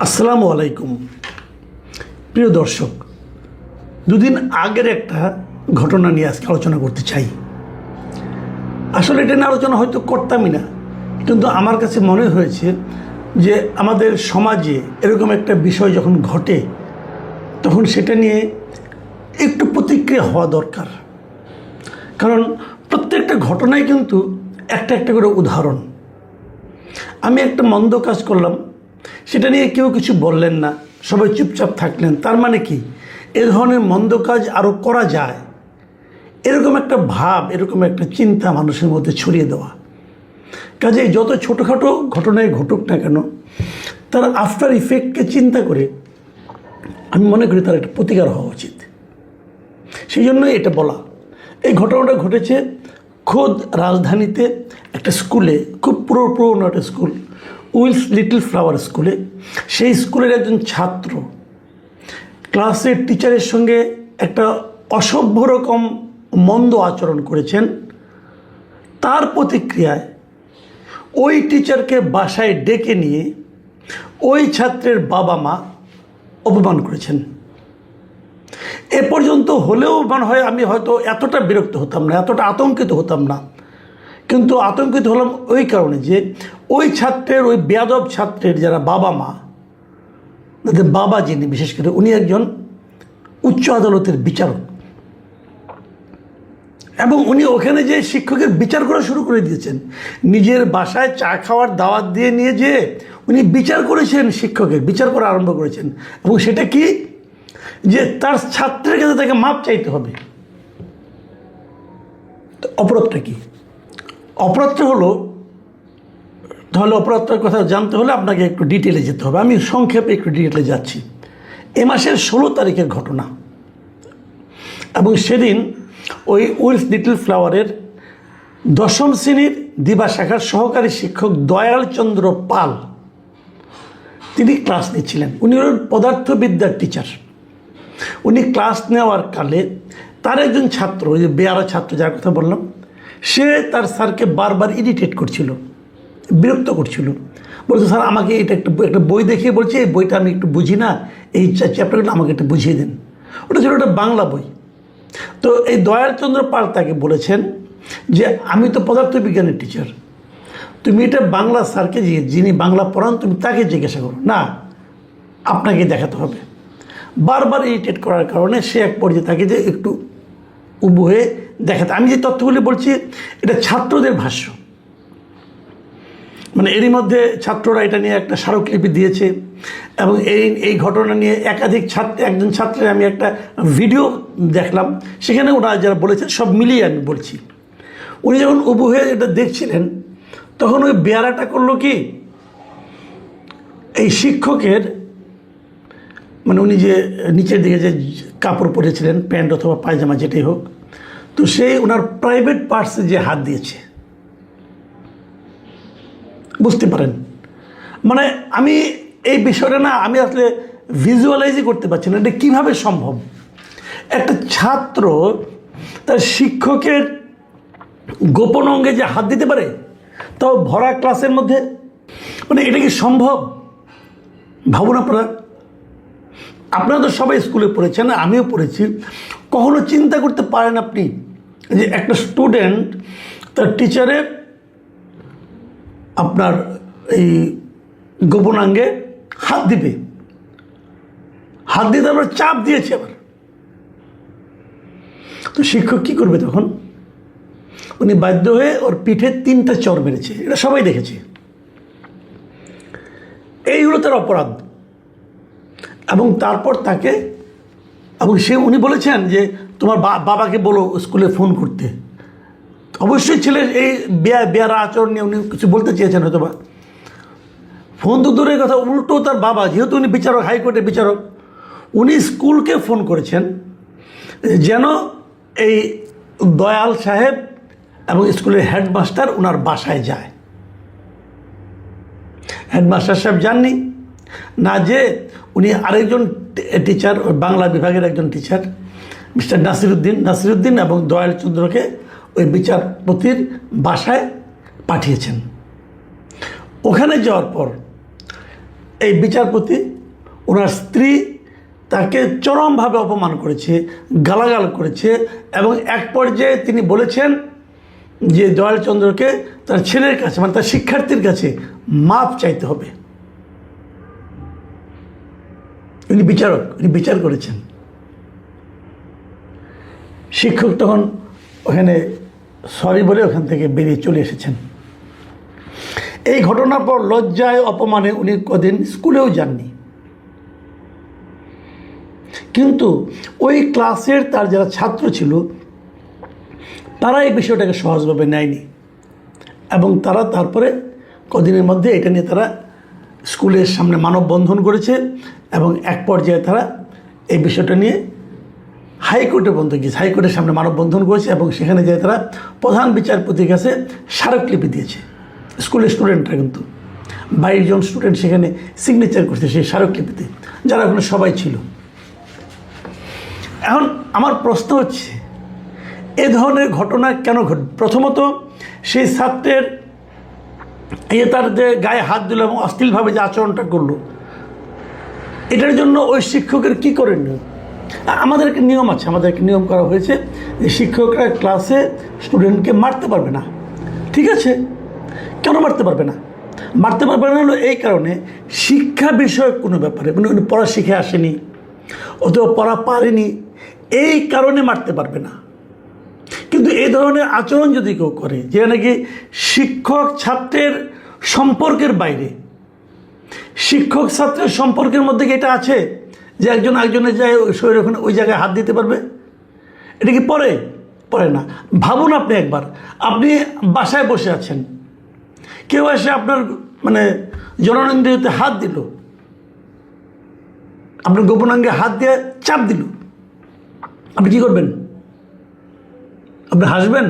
আসসালামু আলাইকুম। প্রিয় দর্শক, দুদিন আগের একটা ঘটনা নিয়ে আজকে আলোচনা করতে চাই। আসলে এটা নিয়ে আলোচনা হয়তো করতামই না, কিন্তু আমার কাছে মনে হয়েছে যে আমাদের সমাজে এরকম একটা বিষয় যখন ঘটে তখন সেটা নিয়ে একটু প্রতিক্রিয়া হওয়া দরকার। কারণ প্রত্যেকটা ঘটনাই কিন্তু একটা একটা করে উদাহরণ। আমি একটা মন্দ কাজ করলাম, সেটা নিয়ে কেউ কিছু বললেন না, সবাই চুপচাপ থাকলেন। তার মানে কি এ ধরনের মন্দ কাজ আরও করা যায়, এরকম একটা ভাব, এরকম একটা চিন্তা মানুষের মধ্যে ছড়িয়ে দেওয়া। কাজেই যত ছোটোখাটো ঘটনায় ঘটুক না কেন, তার আফটার ইফেক্টকে চিন্তা করে আমি মনে করি তার একটা প্রতিকার হওয়া উচিত। সেই জন্যই এটা বলা। এই ঘটনাটা ঘটেছে খোদ রাজধানীতে একটা স্কুলে, খুব পুরনো একটা স্কুল, উইলস লিটল ফ্লাওয়ার স্কুলে। সেই স্কুলের একজন ছাত্র ক্লাসের টিচারের সঙ্গে একটা অসভ্য রকম মন্দ আচরণ করেছেন। তার প্রতিক্রিয়ায় ওই টিচারকে বাসায় ডেকে নিয়ে ওই ছাত্রের বাবা মা অপমান করেছেন। এ পর্যন্ত হলেও মনে হয় আমি হয়তো এতটা বিরক্ত হতাম না, এতটা আতঙ্কিত হতাম না। কিন্তু আতঙ্কিত হলাম ওই কারণে যে ওই ছাত্রের, ওই বেয়াদব ছাত্রের যারা বাবা মা, তাদের বাবা যিনি, বিশেষ করে উনি একজন উচ্চ আদালতের বিচারক, এবং উনি ওখানে যে শিক্ষকের বিচার করা শুরু করে দিয়েছেন। নিজের বাসায় চা খাওয়ার দাওয়াত দিয়ে নিয়ে যেয়ে উনি বিচার করেছেন, শিক্ষকের বিচার করা আরম্ভ করেছেন। এবং সেটা কি, যে তার ছাত্রের কাছে তাকে মাপ চাইতে হবে। অপরাধটা কি? অপরাধটা হলো, তাহলে অপরাধটার কথা জানতে হলে আপনাকে একটু ডিটেলে যেতে হবে। আমি সংক্ষেপে একটু ডিটেলে যাচ্ছি। এ মাসের 16 তারিখের ঘটনা, এবং সেদিন ওই উইলস লিটল ফ্লাওয়ারের 10ম শ্রেণীর দিবা শাখার সহকারী শিক্ষক দয়াল চন্দ্র পাল, তিনি ক্লাস নিচ্ছিলেন। উনি হলেন পদার্থবিদ্যার টিচার। উনি ক্লাস নেওয়ার কালে তার একজন ছাত্র, ওই যে বেয়ারা ছাত্র যার কথা বললাম, সে তার স্যারকে বারবার ইরিটেট করছিল, বিরক্ত করছিল। বলছে, স্যার আমাকে এটা একটা বই দেখিয়ে বলছে, এই বইটা আমি একটু বুঝি না, এই চ্যাপ্টারগুলো আমাকে একটু বুঝিয়ে দেন। ওটা ছিল একটা বাংলা বই। তো এই দয়ালচন্দ্র পাল তাকে বলেছেন যে আমি তো পদার্থবিজ্ঞানের টিচার, তুমি এটা বাংলা স্যারকে, যিনি বাংলা পড়ান, তুমি তাকে জিজ্ঞাসা করো না, আপনাকে দেখাতে হবে। বারবার ইরিটেট করার কারণে সে এক পর্যায়ে তাকে যে একটু উবু হয়ে দেখাতে। আমি যে তথ্যগুলি বলছি এটা ছাত্রদের ভাষ্য, মানে এরই মধ্যে ছাত্ররা এটা নিয়ে একটা স্মারকলিপি দিয়েছে, এবং এই ঘটনা নিয়ে একজন ছাত্রের আমি একটা ভিডিও দেখলাম, সেখানে ওরা যারা বলেছেন সব মিলিয়ে আমি বলছি। উনি যখন উবু হয়ে এটা দেখছিলেন, তখন ওই বেয়ারাটা করলো কি, এই শিক্ষকের, মানে উনি যে নিচের দিকে যে কাপড় পরেছিলেন, প্যান্ট অথবা পায়জামা যেটাই হোক, তো সেই ওনার প্রাইভেট পার্টসে যে হাত দিয়েছে। বুঝতে পারেন, মানে আমি এই বিষয়টা না, আমি আসলে ভিজুয়ালাইজই করতে পারছি না এটা কীভাবে সম্ভব। একটা ছাত্র তার শিক্ষকের গোপন অঙ্গে যে হাত দিতে পারে, তাও ভরা ক্লাসের মধ্যে, মানে এটা কি সম্ভব? ভাবুন আপনারা তো সবাই স্কুলে পড়েছেন, আমিও পড়েছি। কখনো চিন্তা করতে পারেন আপনি যে একটা স্টুডেন্ট তার টিচারের আপনার এই গোপনাঙ্গে হাত দিবে, হাত দিয়ে তারপর চাপ দিয়েছে আবার। তো শিক্ষক কী করবে তখন? উনি বাধ্য হয়ে ওর পিঠে 3টা চড় মেরেছে, এটা সবাই দেখেছে। এই হলো তার অপরাধ। এবং তারপর তাকে, এবং উনি বলেছেন যে তোমার বাবাকে বলো স্কুলে ফোন করতে। অবশ্যই ছেলের এই বেয়ারা আচরণ নিয়ে উনি কিছু বলতে চেয়েছেন হয়তো বা। ফোন তো দূরের কথা, উল্টো তার বাবা, যেহেতু উনি বিচারক, হাইকোর্টের বিচারক, উনি স্কুলকে ফোন করেছেন যেন এই দয়াল সাহেব এবং স্কুলের হেডমাস্টার ওনার বাসায় যায়। হেডমাস্টার সাহেব যাননি, না যে উনি আরেকজন টিচার, বাংলা বিভাগের একজন টিচার, মিস্টার নাসিরুদ্দিন এবং দয়ালচন্দ্রকে ওই বিচারপতির বাসায় পাঠিয়েছেন। ওখানে যাওয়ার পর এই বিচারপতি, ওনার স্ত্রী তাকে চরমভাবে অপমান করেছে, গালাগাল করেছে, এবং এক পর্যায়ে তিনি বলেছেন যে দয়াল চন্দ্রকে তার ছেলের কাছে, মানে তার শিক্ষার্থীর কাছে মাপ চাইতে হবে। উনি বিচারক, উনি বিচার করেছেন। শিক্ষক তখন ওখানে সরি বলে ওখান থেকে বেরিয়ে চলে এসেছেন। এই ঘটনার পর লজ্জায় অপমানে উনি কদিন স্কুলেও যাননি। কিন্তু ওই ক্লাসের তার যারা ছাত্র ছিল তারা এই বিষয়টাকে সহজভাবে নেয়নি, এবং তারা তারপরে কদিনের মধ্যে এটা নিয়ে তারা স্কুলের সামনে মানববন্ধন করেছে, এবং এক পর্যায়ে তারা এই বিষয়টা নিয়ে হাইকোর্টে পর্যন্ত গিয়েছে, হাইকোর্টের সামনে মানববন্ধন করেছে, এবং সেখানে যেয়ে তারা প্রধান বিচারপতির কাছে স্মারকলিপি দিয়েছে। স্কুলের স্টুডেন্টরা, কিন্তু 22 জন স্টুডেন্ট সেখানে সিগনেচার করছে সেই স্মারকলিপিতে, যারা ওখানে সবাই ছিল। এখন আমার প্রশ্ন হচ্ছে, এ ধরনের ঘটনা কেন ঘটবে? প্রথমত, সেই ছাত্রের তার যে গায়ে হাত দিল এবং অশ্লীলভাবে যে আচরণটা করলো, এটার জন্য ওই শিক্ষকের কী করণীয়? আমাদের একটা নিয়ম আছে, আমাদের একটা নিয়ম করা হয়েছে যে শিক্ষকরা ক্লাসে স্টুডেন্টকে মারতে পারবে না। ঠিক আছে, কেন মারতে পারবে না? মারতে পারবে না হলো এই কারণে, শিক্ষা বিষয়ক কোনো ব্যাপারে, মানে উনি পড়া শিখে আসেনি অথবা পড়া পারেনি, এই কারণে মারতে পারবে না। কিন্তু এই ধরনের আচরণ যদি কেউ করে, যে নাকি শিক্ষক ছাত্রের সম্পর্কের বাইরে, শিক্ষক ছাত্রের সম্পর্কের মধ্যে কি এটা আছে যে একজন একজনের যায় শরীর ওখানে ওই জায়গায় হাত দিতে পারবে? এটা কি পড়ে না। ভাবুন আপনি একবার, আপনি বাসায় বসে আছেন, কেউ এসে আপনার মানে জননেন্দ্রিয়তে হাত দিল, আপনার গোপনাঙ্গে হাত দিয়ে চাপ দিল, আপনি কী করবেন? আপনি হাসবেন?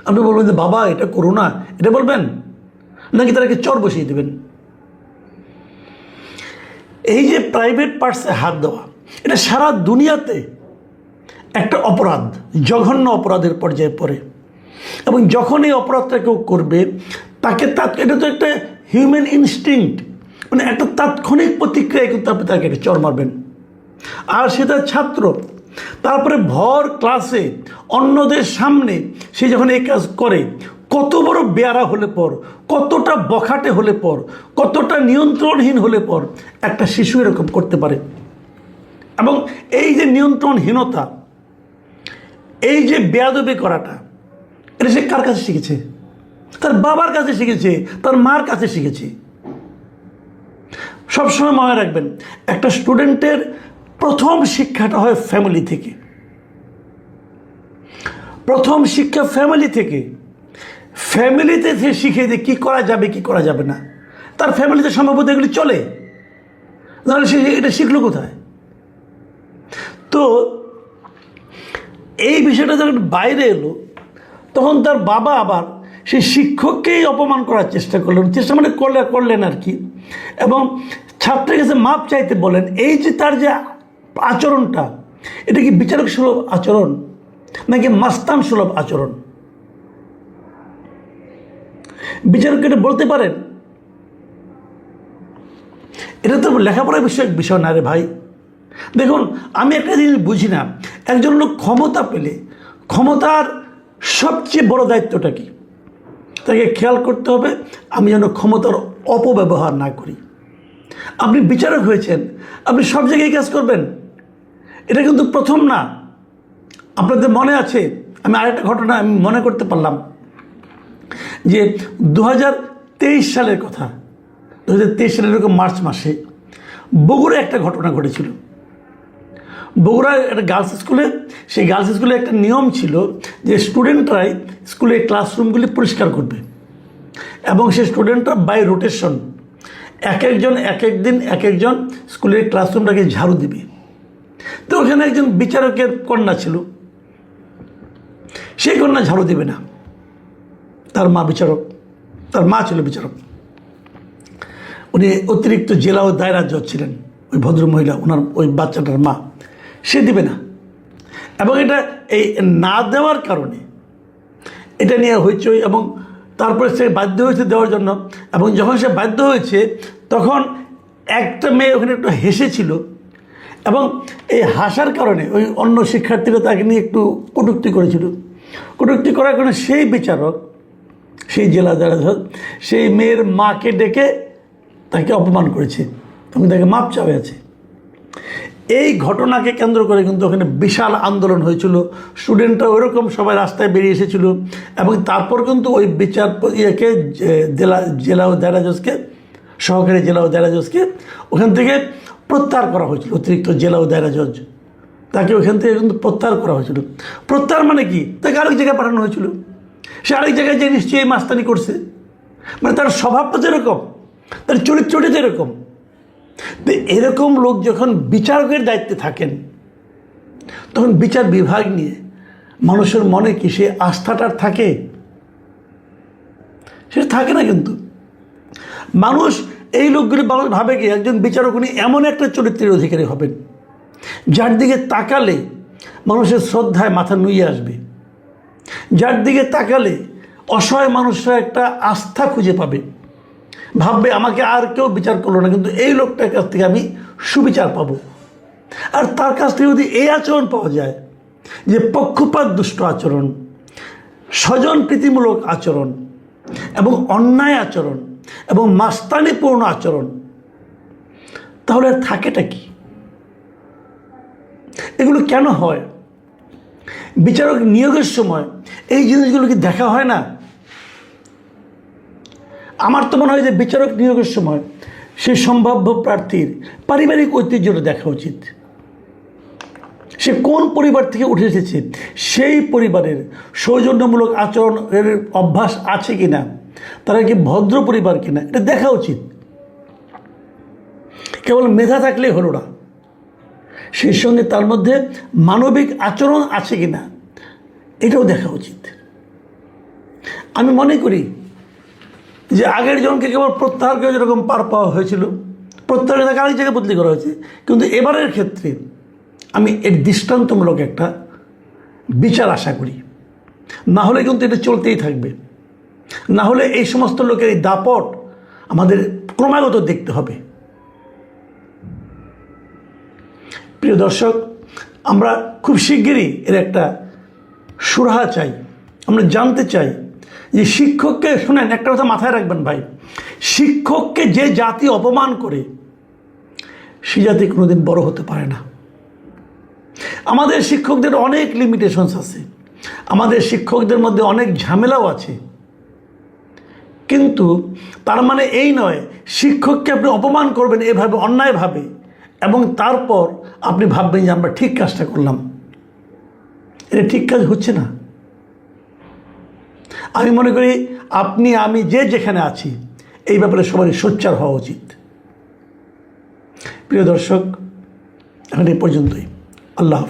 আপনি বলবেন যে বাবা এটা করো না, এটা বলবেন? নাকি তাদেরকে চর বসিয়ে দেবেন? এই যে প্রাইভেট পার্টসে হাত দেওয়া, এটা সারা দুনিয়াতে একটা অপরাধ, জঘন্য অপরাধের পর্যায়ে পড়ে। এবং যখন এই অপরাধটা কেউ করবে, তাকে এটা তো একটা হিউম্যান ইনস্টিংক্ট, মানে একটা তাৎক্ষণিক প্রতিক্রিয়ায় কিন্তু আপনি তাকে এটা চর মারবেন। আর সেটা ছাত্র, তারপরে ভর ক্লাসে অন্যদের সামনে সে যখন এই কাজ করে, কত বড় বেয়ারা হলে পর, কতটা বখাটে হলে পর, কতটা নিয়ন্ত্রণহীন হলে পর একটা শিশু এরকম করতে পারে। এবং এই যে নিয়ন্ত্রণহীনতা, এই যে বেয়াদবি করাটা, এটা সে কার কাছে শিখেছে? তার বাবার কাছে শিখেছে, তার মার কাছে শিখেছে। সবসময় মনে রাখবেন, একটা স্টুডেন্টের প্রথম শিক্ষাটা হয় ফ্যামিলি থেকে। প্রথম শিক্ষা ফ্যামিলি থেকে। ফ্যামিলিতে সে শিখে যে কী করা যাবে, কী করা যাবে না। তার ফ্যামিলিতে সম্ভবত এগুলি চলে, তাহলে সে এটা শিখলো কোথায়? তো এই বিষয়টা যখন বাইরে এলো, তখন তার বাবা আবার সেই শিক্ষককেই অপমান করার চেষ্টা করলেন, মানে করলেন আর কি, এবং ছাত্রের কাছে মাপ চাইতে বলেন। এই যে তার যে আচরণটা, এটা কি বিচারক সুলভ আচরণ নাকি মাস্তান সুলভ আচরণ? বিচারক এটা বলতে পারেন? এটা তো লেখাপড়ার বিষয় না রে ভাই। দেখুন, আমি একটা জিনিস বুঝি না, একজন লোক ক্ষমতা পেলে ক্ষমতার সবচেয়ে বড় দায়িত্বটা কি? তাকে খেয়াল করতে হবে আমি যেন ক্ষমতার অপব্যবহার না করি। আপনি বিচারক হয়েছেন, আপনি সব জায়গায় কাজ করবেন, এটা কিন্তু প্রথম না। আপনাদের মনে আছে, আমি আরেকটা ঘটনা আমি মনে করতে পারলাম যে 2023 সালের কথা, 2023 সালের এরকম মার্চ মাসে বগুড়ায় একটা ঘটনা ঘটেছিল। বগুড়ার একটা গার্লস স্কুলে, সেই গার্লস স্কুলে একটা নিয়ম ছিল যে স্টুডেন্টরাই স্কুলের ক্লাসরুমগুলি পরিষ্কার করবে, এবং সেই স্টুডেন্টরা বাই রোটেশন এক একজন স্কুলের ক্লাসরুমটাকে ঝাড়ু দিবে। তো ওখানে একজন বিচারকের কন্যা ছিল, সেই কন্যা ঝাড়ু দেবে না, তার মা বিচারক, তার মা ছিল বিচারক। উনি অতিরিক্ত জেলা ও দায়রা জজ ছিলেন, ওই ভদ্রমহিলা, ওনার ওই বাচ্চাটার মা, সে দিবে না। এবং এটা এই না দেওয়ার কারণে এটা নিয়ে হইচই, এবং তারপরে সে বাধ্য হয়েছে দেওয়ার জন্য। এবং যখন সে বাধ্য হয়েছে, তখন একটা মেয়ে ওখানে একটু হেসেছিল, এবং এই হাসার কারণে ওই অন্য শিক্ষার্থীরা তাকে নিয়ে একটু কটূক্তি করেছিল। কটূক্তি করার কারণে সেই বিচারক, সেই জেলা জজ সেই মেয়ের মাকে ডেকে তাকে অপমান করেছে এবং তাকে মাপ চাওয়াছে। এই ঘটনাকে কেন্দ্র করে কিন্তু ওখানে বিশাল আন্দোলন হয়েছিল, স্টুডেন্টরা ওইরকম সবাই রাস্তায় বেরিয়ে এসেছিল, এবং তারপর কিন্তু ওই ইয়েকে জেলা ও দায়রা জজকে, সহকারী জেলা ও দায়রা জজকে ওখান থেকে প্রত্যাহার করা হয়েছিল। অতিরিক্ত জেলা ও দায়রা জজ, তাকে ওখান থেকে কিন্তু প্রত্যাহার করা হয়েছিল। প্রত্যাহার মানে কি, তাকে আরেক জায়গায় পাঠানো হয়েছিল। সে আরেক জায়গায় যে নিশ্চয়ই মাস্তানি করছে, মানে তার স্বভাবটা যেরকম, তার চরিত্রটা যেরকম। তো এরকম লোক যখন বিচারকের দায়িত্বে থাকেন, তখন বিচার বিভাগ নিয়ে মানুষের মনে কি সে আস্থাটার থাকে? সেটা থাকে না। কিন্তু মানুষ, এই লোকগুলি ভাবে কি একজন বিচারক উনি এমন একটা চরিত্রের অধিকারী হবেন যার দিকে তাকালে মানুষের শ্রদ্ধায় মাথা নুয়ে আসবে, যার দিকে তাকালে অসহায় মানুষরা একটা আস্থা খুঁজে পাবে, ভাববে আমাকে আর কেউ বিচার করলো না, কিন্তু এই লোকটার কাছ থেকে আমি সুবিচার পাবো। আর তার কাছ থেকে যদি এই আচরণ পাওয়া যায় যে পক্ষপাত দুষ্ট আচরণ, স্বজন প্রীতিমূলক আচরণ এবং অন্যায় আচরণ এবং মাস্তানিপূর্ণ আচরণ, তাহলে আর থাকেটা কি? এগুলো কেন হয়? বিচারক নিয়োগের সময় এই জিনিসগুলো কি দেখা হয় না? আমার তো মনে হয় যে বিচারক নিয়োগের সময় সেই সম্ভাব্য প্রার্থীর পারিবারিক ঐতিহ্যটা দেখা উচিত। সে কোন পরিবার থেকে উঠে এসেছে, সেই পরিবারের সৌজন্যমূলক আচরণের অভ্যাস আছে কিনা, তারা কি ভদ্র পরিবার কিনা, এটা দেখা উচিত। কেবল মেধা থাকলেই হলো না, সেই সঙ্গে তার মধ্যে মানবিক আচরণ আছে কিনা এটাও দেখা উচিত। আমি মনে করি যে আগের জনকে কেবল প্রত্যাহার করে যেরকম পার পাওয়া হয়েছিল, প্রত্যাহার তাকে আরেক জায়গায় বদলি করা হয়েছে, কিন্তু এবারের ক্ষেত্রে আমি এর দৃষ্টান্তমূলক একটা বিচার আশা করি। না হলে কিন্তু এটা চলতেই থাকবে, না হলে এই সমস্ত লোকের এই দাপট আমাদের ক্রমাগত দেখতে হবে। প্রিয় দর্শক, আমরা খুব শিগগিরই এর একটা সুরাহা চাই। আমরা জানতে চাই যে শিক্ষককে, শুনেন একটা কথা মাথায় রাখবেন ভাই, শিক্ষককে যে জাতি অপমান করে সে জাতি কোনোদিন বড় হতে পারে না। আমাদের শিক্ষকদের অনেক লিমিটেশনস আছে, আমাদের শিক্ষকদের মধ্যে অনেক ঝামেলাও আছে, কিন্তু তার মানে এই নয় শিক্ষককে আপনি অপমান করবেন এভাবে অন্যায়ভাবে এবং তারপর আপনি ভাববেন যে আমরা ঠিক কাজটা করলাম। এটা ঠিক কাজ হচ্ছে না। আমি মনে করি আপনি আমি যে যেখানে আছি এই ব্যাপারে সবারই সোচ্চার হওয়া উচিত। প্রিয় দর্শক, এখন এই পর্যন্তই। আল্লাহ হাফেজ।